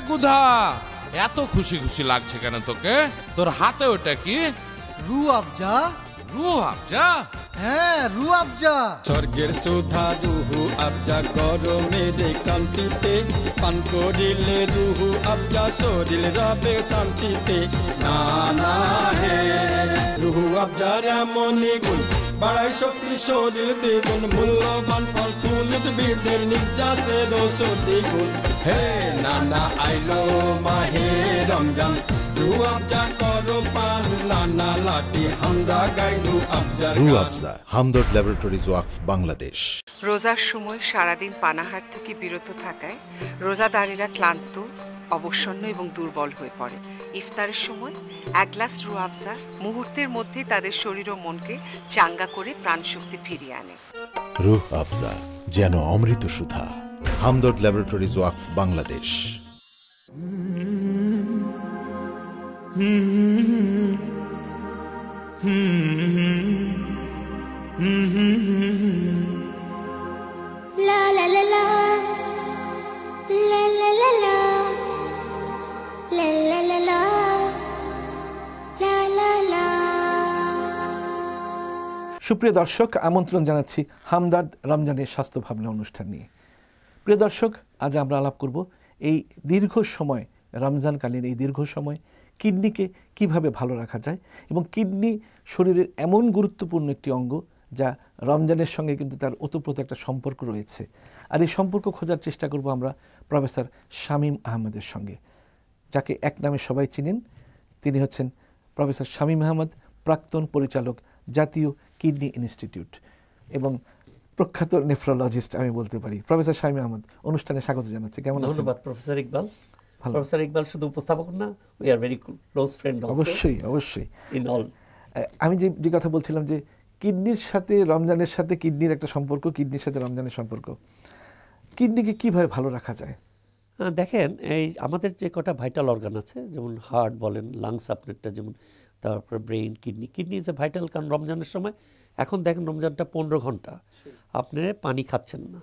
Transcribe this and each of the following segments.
গুধা, এত খুশি খুশি লাগছে কেন তোকে? তোর হাতে ওটা কি? রুয়াবজা। রুয়াবজা? হ্যাঁ, রুয়াবজা। স্বর্গের সুধা রুহু আবজা গরমের কান্তিতে, পান করিলে রুহু আবজা শরীর রবে শান্তিতে। না না হে রুহু আবজার এমনই গুণ, বাড়াই শক্তি শরীর দ্বিগুণ, মূল্যবান ফল তুলিত বীরদের নির্যাসের ওষুধি গুণ। হে নানা আইলো মাহে রমজান, রুয়াবজা করো পান, নানা লাটি আমরা গাই রুয়াবজার গান। রুয়াবজা, হামদর্দ ল্যাবরেটরিজ ওয়াকফ, বাংলাদেশ। রোজার সময় সারাদিন পানাহার থেকে বিরত থাকায় রোজাদারেরা ক্লান্ত, অবসন্ন এবং দুর্বল হয়ে পড়ে। ইফতারের সময় এক গ্লাস রুয়াবজা মুহূর্তের মধ্যেই তাদের শরীর ও মনকে চাঙ্গা করে প্রাণশক্তি ফিরিয়ে আনে। রুহ আফজা, যেন অমৃত সুধা। হামদর্দ ল্যাবরেটরিজ ওয়াকফ, Bangladesh. La la la la, la la la la, la la la la, la la la। সুপ্রিয় দর্শক, আমন্ত্রণ জানাচ্ছি হামদর্দ রমজানের স্বাস্থ্য ভাবনা অনুষ্ঠান নিয়ে। প্রিয় দর্শক, আজ আমরা আলাপ করব এই দীর্ঘ সময়, রমজানকালীন এই দীর্ঘ সময় কিডনিকে কিভাবে ভালো রাখা যায়, এবং কিডনি শরীরের এমন গুরুত্বপূর্ণ একটি অঙ্গ যা রমজানের সঙ্গে কিন্তু তার ওতপ্রোত একটা সম্পর্ক রয়েছে। আর এই সম্পর্ক খোঁজার চেষ্টা করব আমরা প্রফেসর শামীম আহমেদের সঙ্গে, যাকে এক নামে সবাই চিনেন। তিনি হচ্ছেন প্রফেসর শামীম আহমেদ, প্রাক্তন পরিচালক, জাতীয় কিডনি ইনস্টিটিউট এবং প্রখ্যাত নেফ্রোলজিস্ট আমি বলতে পারি। প্রফেসর শামীম আহমেদ, অনুষ্ঠানে স্বাগত জানাচ্ছি। কেমন আছেন? ধন্যবাদ প্রফেসর ইকবাল। প্রফেসর ইকবাল শুধু উপস্থাপক না, we are very close friend. অবশ্যই অবশ্যই। ইন অল, আমি যে কথা বলছিলাম যে কিডনির সাথে রমজানের সাথে কিডনির একটা সম্পর্ক, কিডনির সাথে রমজানের সম্পর্ক, কিডনিকে কিভাবে ভালো রাখা যায়? দেখেন, এই আমাদের যে কটা ভাইটাল অর্গান আছে, যেমন হার্ট বলেন, লাংস আপনারটা, যেমন তারপর brain, kidney is a vital. কারণ রমজানের সময়, এখন দেখেন রমজানটা 15 ঘন্টা আপনি পানি খাচ্ছেন না।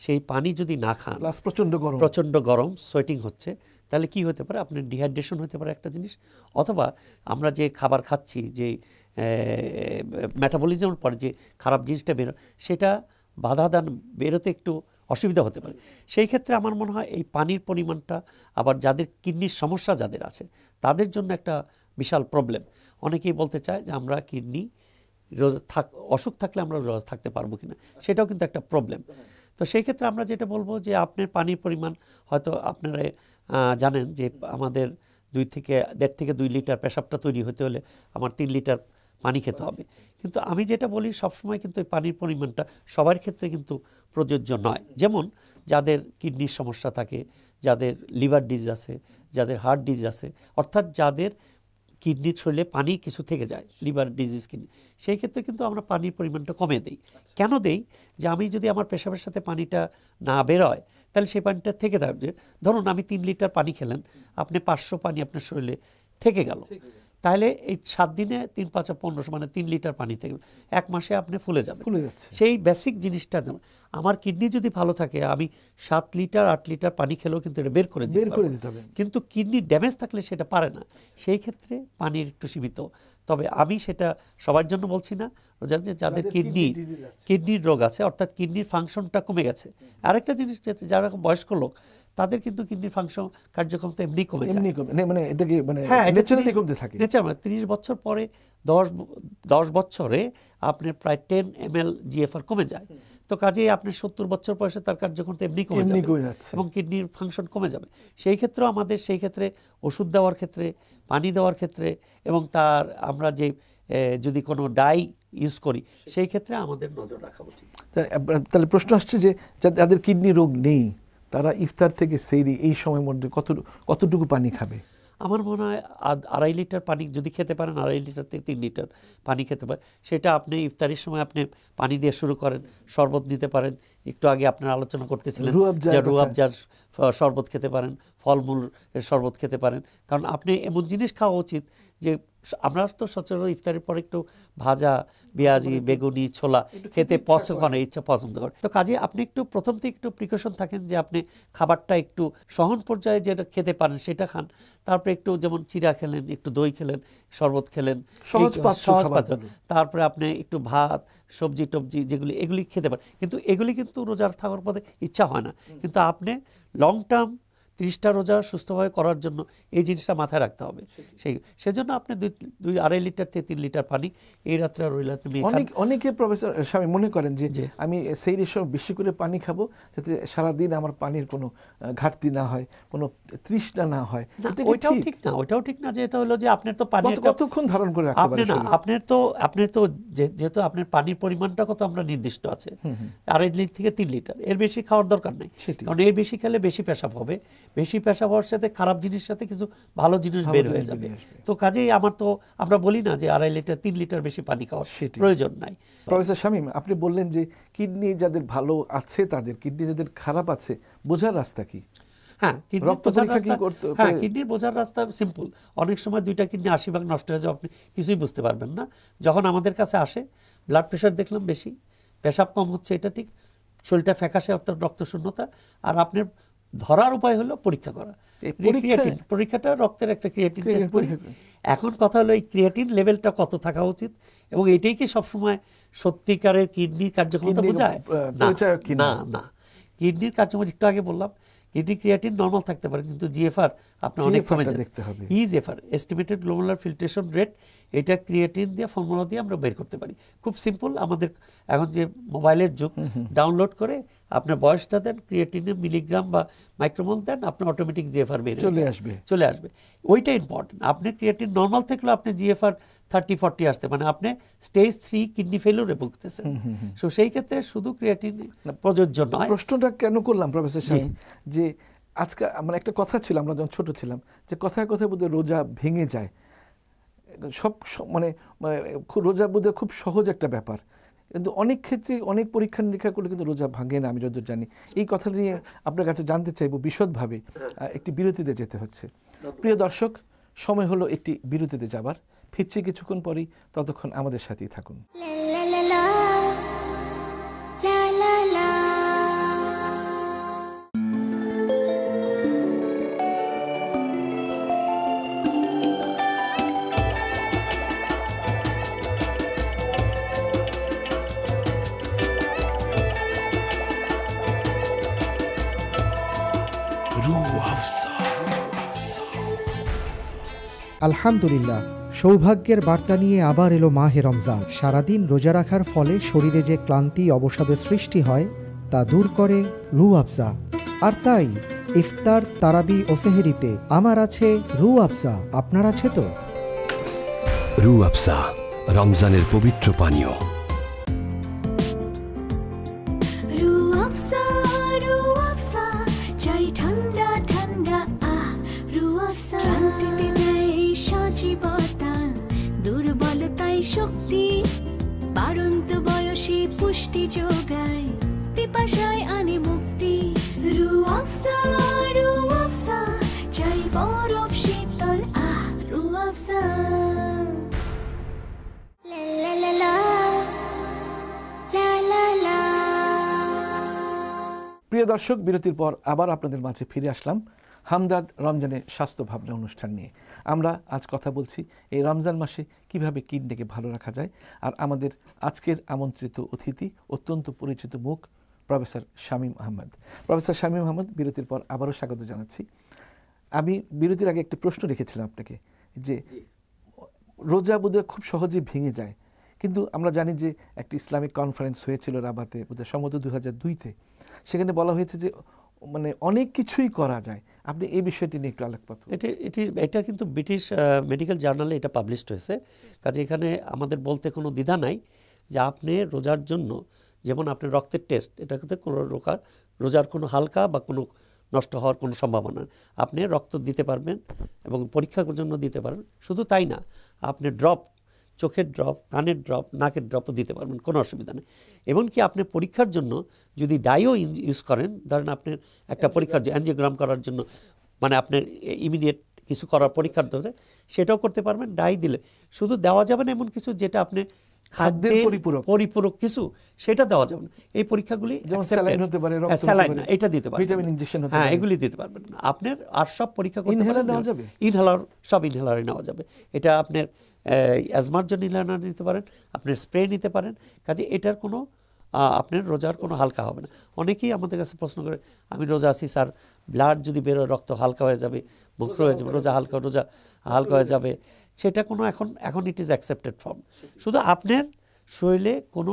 সেই পানি যদি না খান, প্রচণ্ড গরম, সোয়েটিং হচ্ছে, তাহলে কি হতে পারে? আপনার ডিহাইড্রেশন হতে পারে একটা জিনিস, অথবা আমরা যে খাবার খাচ্ছি, যে মেটাবলিজমের পরে যে খারাপ জিনিসটা বেরো, সেটা বাধা দান বেরোতে একটু অসুবিধা হতে পারে। সেই ক্ষেত্রে আমার মনে হয় এই পানির পরিমাণটা, আবার যাদের কিডনির সমস্যা যাদের আছে তাদের জন্য একটা বিশাল প্রবলেম। অনেকেই বলতে চায় যে আমরা কিডনি অসুখ থাকলে আমরা রোজা থাকতে পারবো কিনা, সেটাও কিন্তু একটা প্রবলেম। তো সেই ক্ষেত্রে আমরা যেটা বলবো যে আপনার পানির পরিমাণ, হয়তো আপনারা জানেন যে আমাদের 1.5 থেকে 2 লিটার পেশাবটা তৈরি হতে হলে আমার 3 লিটার পানি খেতে হবে। কিন্তু আমি যেটা বলি সবসময়, কিন্তু এই পানির পরিমাণটা সবার ক্ষেত্রে কিন্তু প্রযোজ্য নয়। যেমন যাদের কিডনির সমস্যা থাকে, যাদের লিভার ডিজিজ আছে, যাদের হার্ট ডিজিজ আছে, অর্থাৎ যাদের কিডনির শরীরে পানি কিছু থেকে যায়, লিভার ডিজিজ কিডনি, সেই ক্ষেত্রে কিন্তু আমরা পানির পরিমাণটা কমে দেই। কেন দেই? যে আমি যদি আমার পেশাবের সাথে পানিটা না বেরোয়, তাহলে সেই পানিটা থেকে থাকবে। ধরুন আমি 3 লিটার পানি খেলেন, আপনি 500 পানি আপনার শরীরে থেকে গেল, তাহলে এই 7 দিনে 3 5 15, মানে 3 লিটার পানি থেকে 1 মাসে আপনি ফুলে যাবে। সেই বেসিক জিনিসটা, আমার কিডনি যদি ভালো থাকে, আমি 7 লিটার 8 লিটার পানি খেলেও কিন্তু এটা বের করে দিতে হবে। কিন্তু কিডনি ড্যামেজ থাকলে সেটা পারে না। সেই ক্ষেত্রে পানির একটু সীমিত। তবে আমি সেটা সবার জন্য বলছি না, যাদের কিডনির রোগ আছে, অর্থাৎ কিডনির ফাংশনটা কমে গেছে। আরেকটা জিনিস, যারা বয়স্ক লোক, তাদের কিন্তু কিডনির ফাংশন, কার্যক্ষমতা এমনি কমে যায়, মানে এটা কি মানে ন্যাচারালি কমতে থাকে। 30 বছর পরে 10 বছরে আপনার প্রায় 10 ml GFR কমে যায়। তো কাজেই আপনি 70 বছর বয়সে তার কার্যক্ষমতা এমনি কমে যাচ্ছে এবং কিডনির ফাংশন কমে যাবে। সেই ক্ষেত্রেও আমাদের সেই ক্ষেত্রে ওষুধ দেওয়ার ক্ষেত্রে, পানি দেওয়ার ক্ষেত্রে, এবং তার আমরা যে যদি কোনো ডাই ইউজ করি, সেই ক্ষেত্রে আমাদের নজর রাখা উচিত। তাহলে প্রশ্ন আসছে যে যাদের কিডনি রোগ নেই, তারা ইফতার থেকে সেহরি এই সময়ের মধ্যে কতটুকু পানি খাবে? আমার মনে হয় 2.5 লিটার পানি যদি খেতে পারেন, 2.5 লিটার থেকে 3 লিটার পানি খেতে পারেন। সেটা আপনি ইফতারের সময় আপনি পানি দিয়ে শুরু করেন, শরবত নিতে পারেন। একটু আগে আপনারা আলোচনা করতেছিলেন যে রুয়াবজার শরবত খেতে পারেন, ফলমূল শরবত খেতে পারেন। কারণ আপনি এমন জিনিস খাওয়া উচিত যে আমরা তো সচরাচর ইফতারের পরে একটু ভাজা, পেঁয়াজি, বেগুনি, ছোলা খেতে পছন্দ করে। তো কাজে আপনি একটু প্রথম থেকে একটু প্রিকশন থাকেন যে আপনি খাবারটা একটু সহন পর্যায়ে যেটা খেতে পারেন সেটা খান। তারপরে একটু যেমন চিড়া খেলেন, একটু দই খেলেন, শরবত খেলেন, সহজ পাত্র। তারপরে আপনি একটু ভাত, সবজি টবজি যেগুলি এগুলি খেতে পারেন। কিন্তু এগুলি কিন্তু রোজার থাকার পথে ইচ্ছা হয় না। কিন্তু আপনি লং টার্ম 30টা রোজা সুস্থভাবে করার জন্য এই জিনিসটা মাথায় রাখতে হবে। সেজন্য আপনি 2-2.5 লিটার থেকে 3 লিটার পানি এই রাত্রে আর ওই রাত্রে অনেকে প্রফেসর স্বামী মনে করেন যে আমি সেইর সময় বেশি করে পানি খাবো যাতে সারাদিন আমার পানির কোনো ঘাটতি না হয়, কোনো তৃষ্ণা না হয়। ওইটাও ঠিক না যে এটা হলো যে আপনার তো পানি কতক্ষণ ধারণ করে রাখতে পারেন না। আপনার তো যেহেতু আপনার পানির পরিমাণটা কত আমরা নির্দিষ্ট আছে 2.5 লিটার থেকে 3 লিটার, এর বেশি খাওয়ার দরকার নেই। কারণ এর বেশি খেলে বেশি পেশাব হবে, বেশি পেশাব হওয়ার সাথে খারাপ জিনিসের সাথে কিছু ভালো জিনিস বের হয়ে যাবে। তো কাজেই আমরা বলি না যে 2.5 লিটার 3 লিটার বেশি পানি খাওয়ার প্রয়োজন নাই। প্রফেসর শামীম, আপনি বললেন যে কিডনি যাদের ভালো আছে তাদের, কিডনি যাদের খারাপ আছে, বোঝার রাস্তা কি? কিডনির বোঝার রাস্তা সিম্পল। অনেক সময় 2টা কিডনি 80% নষ্ট হয়ে যাবে, আপনি কিছুই বুঝতে পারবেন না। যখন আমাদের কাছে আসে ব্লাড প্রেশার দেখলাম বেশি, পেশাব কম হচ্ছে, এটা ঠিক, শরীরটা ফ্যাকাশে অর্থাৎ রক্ত শূন্যতা, আর আপনার ধরার উপায় হলো পরীক্ষা করা। পরীক্ষাটা রক্তের একটা ক্রিয়েটিন টেস্ট করি। এখন কথা হলো এই ক্রিয়েটিন লেভেলটা কত থাকা উচিত, এবং এটাই কি সবসময় সত্যিকারের কিডনির কার্যক্ষমতা বোঝায়? না, কিডনির কার্যক্ষমতা একটু আগে বললাম, কিডনি ক্রিয়েটিন নরমাল থাকতে পারে, কিন্তু জিএফআর আপনার অনেক কমে যায়। EGFR, estimated glomerular filtration rate, এটা ক্রিয়েটিন দিয়ে ফর্মুলা দিয়ে আমরা বের করতে পারি। খুব সিম্পল, আমাদের এখন যে মোবাইলের যুগ, ডাউনলোড করে আপনার বয়সটা দেন, ক্রিয়েটিনের মিলিগ্রাম বা মাইক্রোমোল দেন, আপনার অটোমেটিক জিএফআর বের চলে আসবে। ওইটা ইম্পর্টেন্ট। আপনি ক্রিয়েটিন নরমাল থাকলেও আপনি জিএফআর 30-40 আসতে, মানে আপনি স্টেজ 3 কিডনি ফেলিউরে ভুগতেছেন। সো সেই ক্ষেত্রে শুধু ক্রিয়েটিন প্রযোজ্য নয়। প্রশ্নটা কেন করলাম প্রফেসর সাহেব, যে আজকে মানে একটা কথা ছিল, আমরা যখন ছোট ছিলাম, যে কথায় কথায় বোধহয় রোজা ভেঙে যায়, মানে রোজা বোধহয় খুব সহজ একটা ব্যাপার, কিন্তু অনেক ক্ষেত্রে অনেক পরীক্ষা নিরীক্ষা করলে কিন্তু রোজা ভাঙে না, আমি যতদূর জানি। এই কথাটা নিয়ে আপনার কাছে জানতে চাইব বিশদভাবে। একটি বিরতিতে যেতে হচ্ছে। প্রিয় দর্শক, সময় হলো একটি বিরতিতে যাবার, ফিরছি কিছুক্ষণ পরেই, ততক্ষণ আমাদের সাথেই থাকুন। আলহামদুলিল্লাহ, সৌভাগ্যের বার্তা নিয়ে আবার এলো মাহে রমজান। সারাদিন রোজা রাখার ফলে শরীরে যে ক্লান্তি অবসাদের সৃষ্টি হয় তা দূর করে রুহ আফজা। আর তাই ইফতার, তারাবি ও সেহরিতে আমার আছে রুহ আফজা। আপনার আছে তো? রুহ আফজা, রমজানের পবিত্র পানীয়। দুর্বলতায় শক্তি, বাড়ন্ত বয়সে পুষ্টি যোগায়, পিপাসায় আনে মুক্তি। রুহ আফজা, রুহ আফজা, চাই বরফ শীতল, রুহ আফজা। প্রিয় দর্শক, বিরতির পর আবার আপনাদের মাঝে ফিরে আসলাম হামদর্দ রমজানের স্বাস্থ্য ভাবনা অনুষ্ঠান নিয়ে। আমরা আজ কথা বলছি এই রমজান মাসে কিভাবে কিডনিকে ভালো রাখা যায়। আর আমাদের আজকের আমন্ত্রিত অতিথি অত্যন্ত পরিচিত মুখ, প্রফেসর শামীম আহমেদ। প্রফেসর শামীম আহমেদ, বিরতির পর আবারও স্বাগত জানাচ্ছি। আমি বিরতির আগে একটা প্রশ্ন রেখেছিলাম আপনাকে, যে রোজা বোধহয় খুব সহজেই ভেঙে যায়, কিন্তু আমরা জানি যে একটি ইসলামিক কনফারেন্স হয়েছিল রাবাতে, বোধহয় সম্ভবত 2002-তে। সেখানে বলা হয়েছে যে মানে অনেক কিছুই করা যায়। আপনি এই বিষয়টি নিয়ে একটু আলোকপাত। এটা কিন্তু ব্রিটিশ মেডিকেল জার্নালে এটা পাবলিশড হয়েছে। কাজে এখানে আমাদের বলতে কোনো দ্বিধা নাই যে আপনি রোজার জন্য, যেমন আপনার রক্তের টেস্ট, এটা কিন্তু কোনো রোজার কোনো হালকা বা কোনো নষ্ট হওয়ার কোনো সম্ভাবনা নেই। আপনি রক্ত দিতে পারবেন এবং পরীক্ষার জন্য দিতে পারবেন। শুধু তাই না, আপনি ড্রপ, চোখের ড্রপ, কানের ড্রপ, নাকের ড্রপও দিতে পারবেন, কোনো অসুবিধা নেই। এমনকি আপনি পরীক্ষার জন্য যদি ডাইও ইউজ করেন, ধরেন আপনার একটা পরীক্ষার অ্যাঞ্জিওগ্রাম করার জন্য, মানে আপনার ইমিডিয়েট কিছু করার পরীক্ষার ধরে সেটাও করতে পারবেন। ডাই দিলে শুধু দেওয়া যাবে না এমন কিছু যেটা আপনি খাদ্যের পরিপূরক কিছু সেটা দেওয়া যাবে না। এই পরীক্ষাগুলি স্যালাইন হতে পারে, স্যালাইন না, এটা দিতে পারবেন, ভিটামিন ইনজেকশন হতে হ্যাঁ পারে, এগুলি দিতে পারবেন না। আপনার আর সব পরীক্ষা করতে ইনহেলার নেওয়া যাবে, ইনহেলার সব ইনহেলারে নেওয়া যাবে। এটা আপনার অ্যাজমার জন্য ইনহেলার নিতে পারেন, আপনার স্প্রে নিতে পারেন। কাজে এটার কোনো আপনার রোজার কোনো হালকা হবে না। অনেকেই আমাদের কাছে প্রশ্ন করে, আমি রোজা আছি স্যার, ব্লাড যদি বেরোয় রক্ত হালকা হয়ে যাবে, মুখ হয়ে যাবে, রোজা হালকা হয়ে যাবে, সেটা কোনো এখন ইট ইজ অ্যাকসেপ্টেড ফর্ম। শুধু আপনার শরীরে কোনো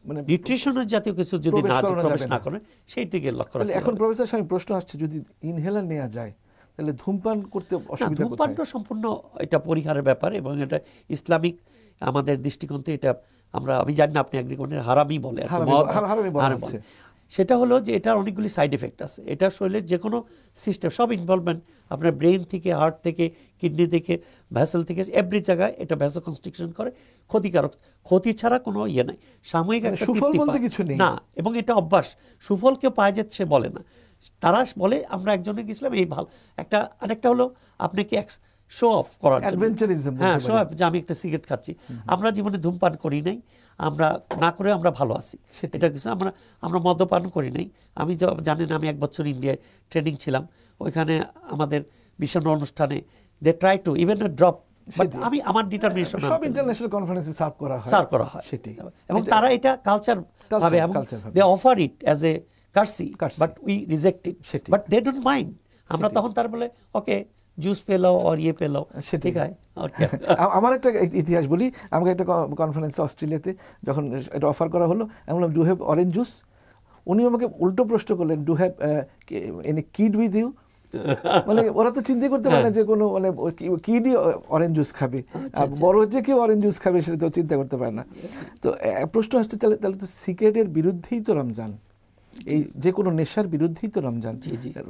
মানে নিউট্রিশনের জাতীয় কিছু যদি প্রবেশ না করে সেই দিকে লক্ষ্য রাখতে হবে। এখন প্রফেসর স্বামী প্রশ্ন আসছে, যদি ইনহেলার নেওয়া যায় তাহলে ধূমপান করতে অসুবিধা? ধূমপান তো সম্পূর্ণ এটা পরিহারের ব্যাপার এবং এটা ইসলামিক আমাদের দৃষ্টিকোণ থেকে এটা আমি জানি না আপনি এগ্রিকোনের হারামি বলে, সেটা হলো যে এটার অনেকগুলি সাইড এফেক্ট আছে। এটা শরীরের যে কোনো সিস্টেম সব ইনভলভমেন্ট, আপনার ব্রেন থেকে, হার্ট থেকে, কিডনি থেকে, ভ্যাসেল থেকে, এভরি জায়গায় এটা ভ্যাসো কনস্ট্রিকশন করে, ক্ষতিকারক। ক্ষতি ছাড়া কোনো ইয়ে নাই, সাময়িক একটা সুফল বলতে কিছু নেই না, এবং এটা অভ্যাস। সুফল কেউ পায় যে সে বলে না, তারা বলে আমরা একজনে গেছিলাম এই ভালো একটা। আরেকটা হলো আপনাকে শো অফ করার অ্যাডভেঞ্চারিজম, হ্যাঁ শো অফ, যে আমি একটা সিগারেট খাচ্ছি। আমরা জীবনে ধূমপান করি নাই, আমরা না করে আমরা ভালো আছি, এটা কিছু আমরা মদ্যপান করি নাই। আমি জানেন আমি 1 বছর ইন্ডিয়ায় ট্রেনিং ছিলাম, ওইখানে আমাদের বিভিন্ন অনুষ্ঠানে they try to even drop, but আমি আমার ডিটারমিনেশন সব ইন্টারন্যাশনাল কনফারেন্সে সার্ভ করা হয় সেটাই। এবং তারা এটা কালচার ভাবে, এবং they offer it as a courtesy, but we reject it, but they don't mind. আমরা তখন তার বলে ওকে জুস পেলাও আর ইয়ে পেলাও, ঠিক আছে। আমার একটা ইতিহাস বলি, আমাকে একটা কনফারেন্সে অস্ট্রেলিয়াতে যখন এটা অফার করা হলো, আমি বললাম ডু হ্যাভ অরেঞ্জ জুস? উনি আমাকে উল্টো প্রশ্ন করলেন, do have any kid with you? মানে ওরা তো চিন্তা করতে পারে না যে কোনো মানে কিডই অরেঞ্জ জুস খাবে, বড় হচ্ছে কেউ অরেঞ্জ জুস খাবে, সেটা তো চিন্তা করতে পারে না। তো প্রশ্ন আসছে, তাহলে তো সিগারেটের বিরুদ্ধেই তো রমজান, এই যে কোনো নেশার বিরুদ্ধেই তো রমজান।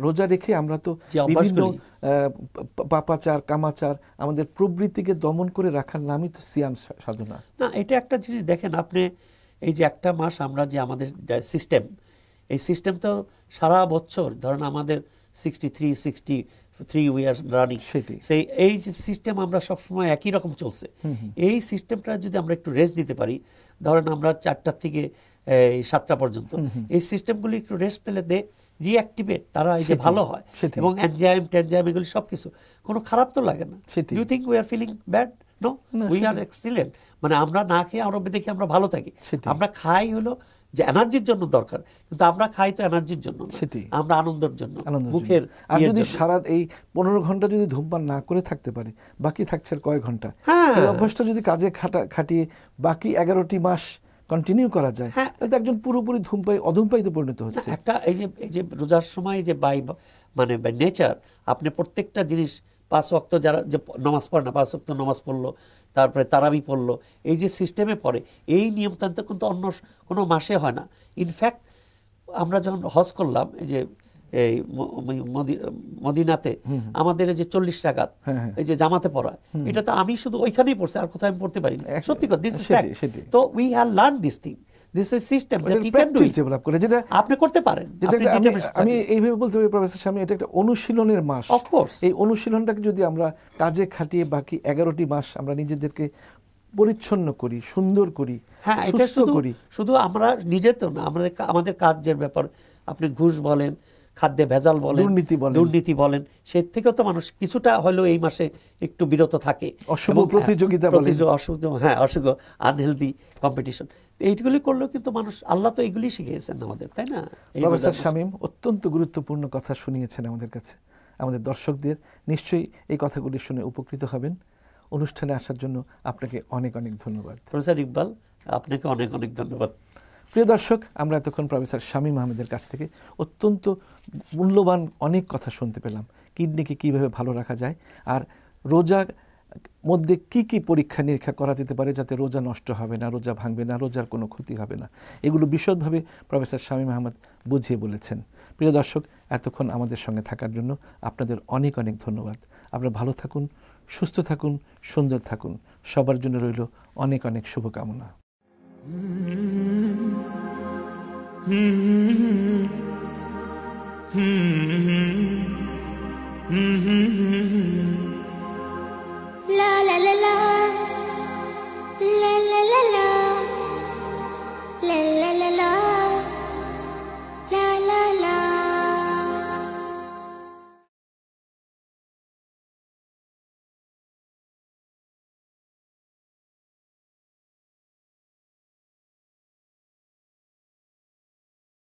রোজা রেখে আমরা তো বিভিন্ন পাপাচার, কামাচার, আমাদের প্রবৃত্তিকে দমন করে রাখার নামই তো সিয়াম সাধনা। না, এটা একটা জিনিস দেখেন আপনি, এই যে একটা মাস আমরা যে আমাদের সিস্টেম, এই সিস্টেম তো সারা বছর ধরেন আমাদের 63 ইয়ার্স রানিং, সেই এই যে সিস্টেম আমরা সবসময় একই রকম চলছে। এই সিস্টেমটা যদি আমরা একটু রেস্ট দিতে পারি, ধরেন আমরা 4টা থেকে 7টা পর্যন্ত, এই সিস্টেমগুলি একটু রেস্ট পেলে রিঅ্যাক্টিভেট, তারা এই যে ভালো হয়, এবং এনজাইম এগুলি সবকিছু কোনো খারাপ তো লাগে না। You think we are feeling bad? No, we are excellent. মানে আমরা না খেয়ে আমরা দেখি আমরা ভালো থাকি। আমরা খাই হলো যে এনার্জির জন্য দরকার, কিন্তু আমরা খাই তো এনার্জির জন্য না, আমরা আনন্দের জন্য, মুখের। আর যদি সারা এই 15 ঘন্টা যদি ধূমপান না করে থাকতে পারে, বাকি থাকছে আর কয় ঘন্টা, এই অভ্যাসটা যদি কাজে খাটিয়ে বাকি 11টি মাস কন্টিনিউ করা যায়, তাহলে একজন পুরোপুরি অধূমপায়ীতে পরিণত হচ্ছে। একটা এই যে রোজার সময় যে মানে নেচার, আপনি প্রত্যেকটা জিনিস 5 ওয়াক্ত যারা যে নামাজ পড়ে না, 5 ওয়াক্ত নামাজ পড়লো, তারপরে তারাবি পড়লো, এই যে সিস্টেমে পড়ে, এই নিয়মতান্ত্রিক কিন্তু অন্য কোনো মাসে হয় না। ইনফ্যাক্ট আমরা যখন হজ করলাম, এই যে এই মদিনাতে আমাদের এই যে 40 রাকাত এই যে জামাতে পড়া, এটা তো আমি শুধু ওইখানেই পড়ছি, আর কোথাও আমি পড়তে পারি না, সত্যি কথা। This is fact. তো we have learn this thing, this is system that you can do it, যেটা আপনি করতে পারেন। আমি এইভাবে বলতে পারি প্রফেসর স্বামী, এটা একটা অনুশীলনের মাস। অফকোর্স এই অনুশীলনটাকে যদি আমরা কাজে খাটিয়ে বাকি 11টি মাস আমরা নিজেদেরকে পরিচ্ছন্ন করি, সুন্দর করি, হ্যাঁ, এটা শুধু আমরা নিজের তো না, আমাদের কাজের ব্যাপার। আপনি ঘুষ বলেন, খাদ্যে ভেজাল বলেন, দুর্নীতি বলেন, সে থেকেও তো মানুষ কিছুটা হলেও এই মাসে একটু বিরত থাকে। অশুভ প্রতিযোগিতা, অশুভ আনহেলদি কম্পিটিশন, এইগুলি করলেও কিন্তু মানুষ, আল্লাহ তো এইগুলি শিখিয়েছেন আমাদের, তাই না? প্রফেসর শামীম অত্যন্ত গুরুত্বপূর্ণ কথা শুনিয়েছেন আমাদের কাছে, আমাদের দর্শকদের নিশ্চয়ই এই কথাগুলি শুনে উপকৃত হবেন। অনুষ্ঠানে আসার জন্য আপনাকে অনেক অনেক ধন্যবাদ। প্রফেসর ইকবাল, আপনাকে অনেক অনেক ধন্যবাদ। প্রিয় দর্শক, আমরা এতক্ষণ প্রফেসর শামীম আহমেদের কাছ থেকে অত্যন্ত মূল্যবান অনেক কথা শুনতে পেলাম। কিডনিকে কীভাবে ভালো রাখা যায়, আর রোজার মধ্যে কি কি পরীক্ষা নিরীক্ষা করা যেতে পারে যাতে রোজা নষ্ট হবে না, রোজা ভাঙবে না, রোজার কোনো ক্ষতি হবে না, এগুলো বিশদভাবে প্রফেসর শামীম আহমেদ বুঝিয়ে বলেছেন। প্রিয় দর্শক, এতক্ষণ আমাদের সঙ্গে থাকার জন্য আপনাদের অনেক অনেক ধন্যবাদ। আপনারা ভালো থাকুন, সুস্থ থাকুন, সুন্দর থাকুন। সবার জন্য রইল অনেক অনেক শুভকামনা। Hmm